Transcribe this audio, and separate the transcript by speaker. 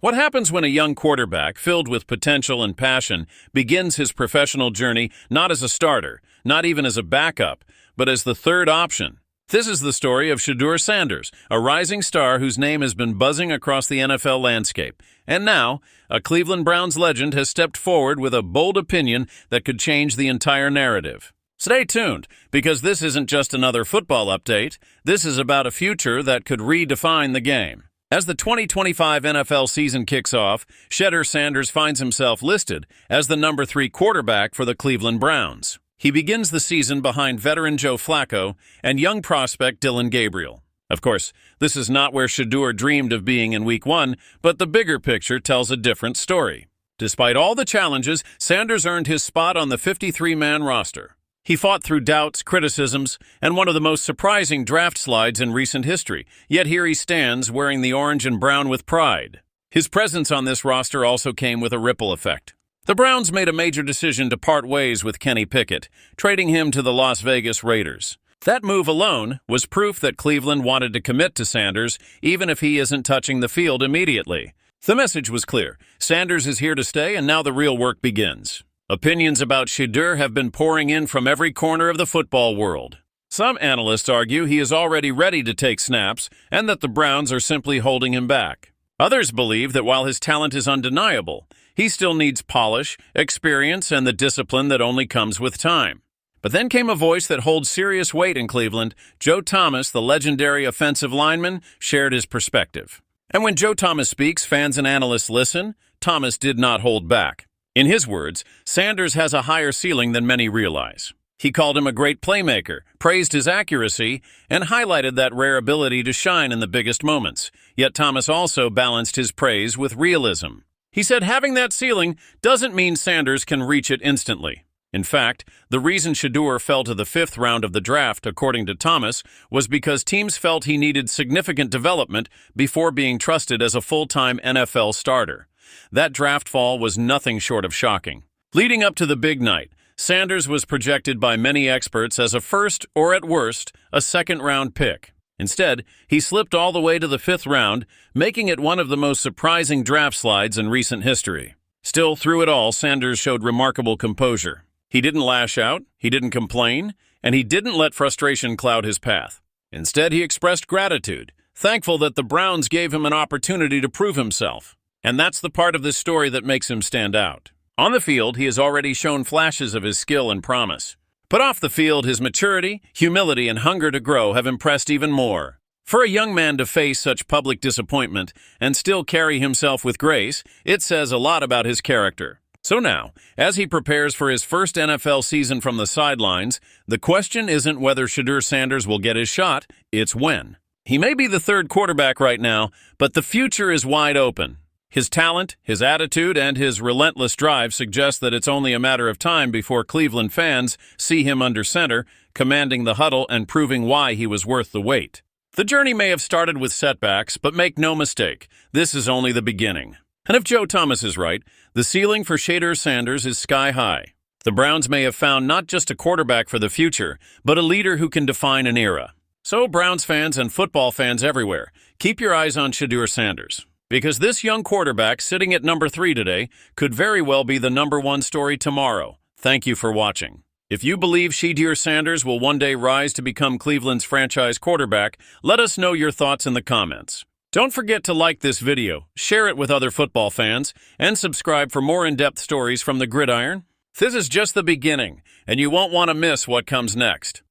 Speaker 1: What happens when a young quarterback, filled with potential and passion, begins his professional journey not as a starter, not even as a backup, but as the third option? This is the story of Shedeur Sanders, a rising star whose name has been buzzing across the NFL landscape. And now, a Cleveland Browns legend has stepped forward with a bold opinion that could change the entire narrative. Stay tuned, because this isn't just another football update. This is about a future that could redefine the game. As the 2025 NFL season kicks off, Shedeur Sanders finds himself listed as the number 3 quarterback for the Cleveland Browns. He begins the season behind veteran Joe Flacco and young prospect Dillon Gabriel. Of course, this is not where Shedeur dreamed of being in Week 1, but the bigger picture tells a different story. Despite all the challenges, Sanders earned his spot on the 53-man roster. He fought through doubts, criticisms, and one of the most surprising draft slides in recent history, yet here he stands wearing the orange and brown with pride. His presence on this roster also came with a ripple effect. The Browns made a major decision to part ways with Kenny Pickett, trading him to the Las Vegas Raiders. That move alone was proof that Cleveland wanted to commit to Sanders, even if he isn't touching the field immediately. The message was clear. Sanders is here to stay, and now the real work begins. Opinions about Shedeur have been pouring in from every corner of the football world. Some analysts argue he is already ready to take snaps and that the Browns are simply holding him back. Others believe that while his talent is undeniable, he still needs polish, experience, and the discipline that only comes with time. But then came a voice that holds serious weight in Cleveland. Joe Thomas, the legendary offensive lineman, shared his perspective. And when Joe Thomas speaks, fans and analysts listen. Thomas did not hold back. In his words, Sanders has a higher ceiling than many realize. He called him a great playmaker, praised his accuracy, and highlighted that rare ability to shine in the biggest moments. Yet Thomas also balanced his praise with realism. He said having that ceiling doesn't mean Sanders can reach it instantly. In fact, the reason Shedeur fell to the 5th round of the draft, according to Thomas, was because teams felt he needed significant development before being trusted as a full-time NFL starter. That draft fall was nothing short of shocking. Leading up to the big night, Sanders was projected by many experts as a first, or at worst, a second-round pick. Instead, he slipped all the way to the 5th round, making it one of the most surprising draft slides in recent history. Still, through it all, Sanders showed remarkable composure. He didn't lash out, he didn't complain, and he didn't let frustration cloud his path. Instead, he expressed gratitude, thankful that the Browns gave him an opportunity to prove himself. And that's the part of this story that makes him stand out. On the field, he has already shown flashes of his skill and promise. But off the field, his maturity, humility, and hunger to grow have impressed even more. For a young man to face such public disappointment and still carry himself with grace, it says a lot about his character. So now, as he prepares for his first NFL season from the sidelines, the question isn't whether Shedeur Sanders will get his shot, it's when. He may be the 3rd quarterback right now, but the future is wide open. His talent, his attitude, and his relentless drive suggest that it's only a matter of time before Cleveland fans see him under center, commanding the huddle and proving why he was worth the wait. The journey may have started with setbacks, but make no mistake, this is only the beginning. And if Joe Thomas is right, the ceiling for Shedeur Sanders is sky high. The Browns may have found not just a quarterback for the future, but a leader who can define an era. So Browns fans and football fans everywhere, keep your eyes on Shedeur Sanders. Because this young quarterback sitting at number 3 today could very well be the number 1 story tomorrow. Thank you for watching. If you believe Shedeur Sanders will one day rise to become Cleveland's franchise quarterback, let us know your thoughts in the comments. Don't forget to like this video, share it with other football fans, and subscribe for more in-depth stories from the gridiron. This is just the beginning, and you won't want to miss what comes next.